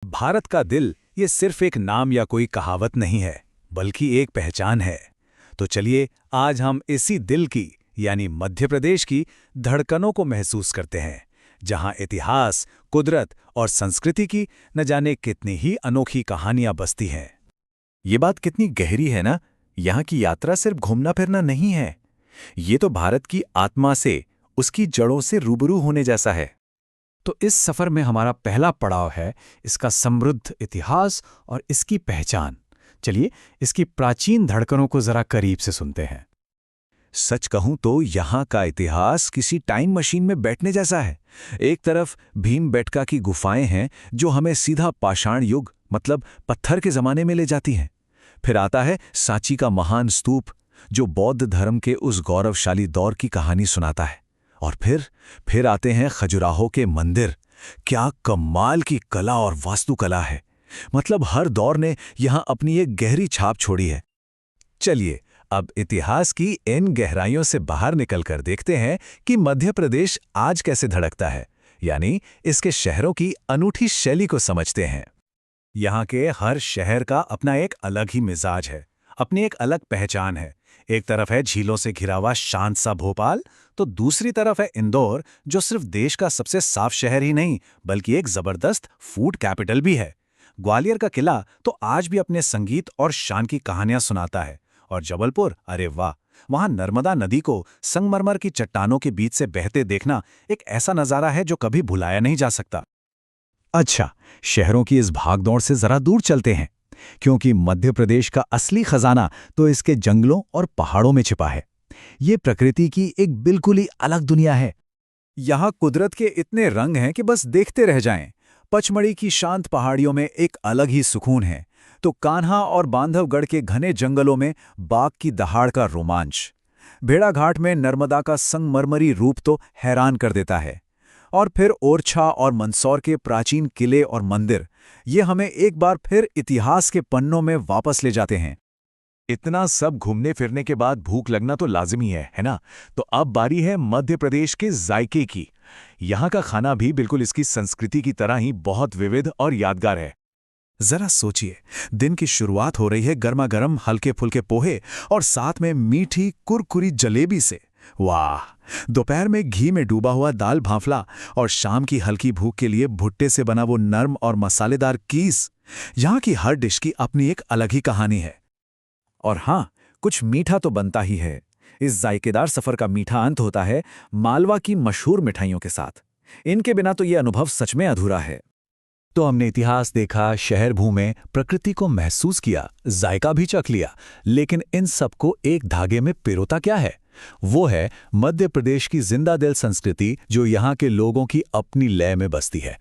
भारत का दिल ये सिर्फ एक नाम या कोई कहावत नहीं है, बल्कि एक पहचान है। तो चलिए आज हम इसी दिल की यानी मध्य प्रदेश की धड़कनों को महसूस करते हैं, जहां इतिहास, कुदरत और संस्कृति की न जाने कितनी ही अनोखी कहानियां बसती हैं। ये बात कितनी गहरी है ना। यहाँ की यात्रा सिर्फ घूमना फिरना नहीं है, ये तो भारत की आत्मा से, उसकी जड़ों से रूबरू होने जैसा है। तो इस सफर में हमारा पहला पड़ाव है इसका समृद्ध इतिहास और इसकी पहचान। चलिए इसकी प्राचीन धड़कनों को जरा करीब से सुनते हैं। सच कहूं तो यहाँ का इतिहास किसी टाइम मशीन में बैठने जैसा है। एक तरफ भीमबेटका की गुफाएं हैं जो हमें सीधा पाषाण युग मतलब पत्थर के जमाने में ले जाती हैं। फिर आता है सांची का महान स्तूप जो बौद्ध धर्म के उस गौरवशाली दौर की कहानी सुनाता है। और फिर आते हैं खजुराहो के मंदिर। क्या कमाल की कला और वास्तुकला है। मतलब हर दौर ने यहां अपनी एक गहरी छाप छोड़ी है। चलिए अब इतिहास की इन गहराइयों से बाहर निकलकर देखते हैं कि मध्य प्रदेश आज कैसे धड़कता है, यानी इसके शहरों की अनूठी शैली को समझते हैं। यहाँ के हर शहर का अपना एक अलग ही मिजाज है, अपनी एक अलग पहचान है। एक तरफ है झीलों से घिरा हुआ शांत सा भोपाल, तो दूसरी तरफ है इंदौर जो सिर्फ देश का सबसे साफ शहर ही नहीं बल्कि एक जबरदस्त फूड कैपिटल भी है। ग्वालियर का किला तो आज भी अपने संगीत और शान की कहानियां सुनाता है। और जबलपुर, अरे वाह, वहां नर्मदा नदी को संगमरमर की चट्टानों के बीच से बहते देखना एक ऐसा नजारा है जो कभी भुलाया नहीं जा सकता। अच्छा, शहरों की इस भागदौड़ से जरा दूर चलते हैं, क्योंकि मध्य प्रदेश का असली खजाना तो इसके जंगलों और पहाड़ों में छिपा है। ये प्रकृति की एक बिल्कुल ही अलग दुनिया है। यहाँ कुदरत के इतने रंग हैं कि बस देखते रह जाएं। पचमढ़ी की शांत पहाड़ियों में एक अलग ही सुकून है, तो कान्हा और बांधवगढ़ के घने जंगलों में बाघ की दहाड़ का रोमांच। भेड़ाघाट में नर्मदा का संगमरमरी रूप तो हैरान कर देता है। और फिर ओरछा और मंदसौर के प्राचीन किले और मंदिर, ये हमें एक बार फिर इतिहास के पन्नों में वापस ले जाते हैं। इतना सब घूमने फिरने के बाद भूख लगना तो लाजिमी है ना। तो अब बारी है मध्य प्रदेश के जायके की। यहाँ का खाना भी बिल्कुल इसकी संस्कृति की तरह ही बहुत विविध और यादगार है। जरा सोचिए, दिन की शुरुआत हो रही है गर्मा गर्म हल्के फुल्के पोहे और साथ में मीठी कुरकुरी जलेबी से। वाह! दोपहर में घी में डूबा हुआ दाल भाफला और शाम की हल्की भूख के लिए भुट्टे से बना वो नर्म और मसालेदार कीस। यहाँ की हर डिश की अपनी एक अलग ही कहानी है। और हाँ, कुछ मीठा तो बनता ही है। इस जायकेदार सफर का मीठा अंत होता है मालवा की मशहूर मिठाइयों के साथ। इनके बिना तो ये अनुभव सच में अधूरा है। तो हमने इतिहास देखा, शहर घूमे, प्रकृति को महसूस किया, जायका भी चख लिया, लेकिन इन सबको एक धागे में पिरोता क्या है? वो है मध्य प्रदेश की जिंदा दिल संस्कृति जो यहाँ के लोगों की अपनी लय में बसती है।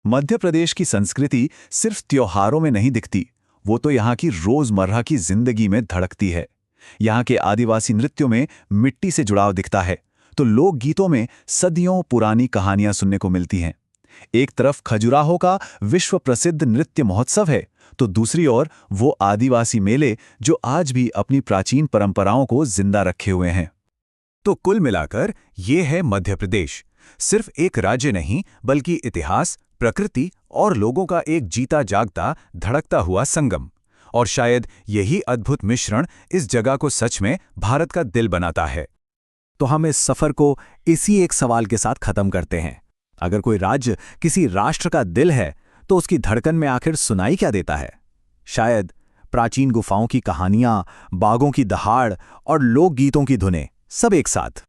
मध्य प्रदेश की संस्कृति सिर्फ त्योहारों में नहीं दिखती, वो तो यहाँ की रोजमर्रा की जिंदगी में धड़कती है। यहाँ के आदिवासी नृत्यों में मिट्टी से जुड़ाव दिखता है, तो लोकगीतों में सदियों पुरानी कहानियां सुनने को मिलती हैं। एक तरफ खजुराहो का विश्व प्रसिद्ध नृत्य महोत्सव है, तो दूसरी ओर वो आदिवासी मेले जो आज भी अपनी प्राचीन परंपराओं को जिंदा रखे हुए हैं। तो कुल मिलाकर ये है मध्य प्रदेश, सिर्फ एक राज्य नहीं बल्कि इतिहास, प्रकृति और लोगों का एक जीता जागता धड़कता हुआ संगम। और शायद यही अद्भुत मिश्रण इस जगह को सच में भारत का दिल बनाता है। तो हम इस सफर को इसी एक सवाल के साथ खत्म करते हैं। अगर कोई राज्य किसी राष्ट्र का दिल है, तो उसकी धड़कन में आखिर सुनाई क्या देता है? शायद प्राचीन गुफाओं की कहानियां, बाघों की दहाड़ और लोकगीतों की धुनें, सब एक साथ।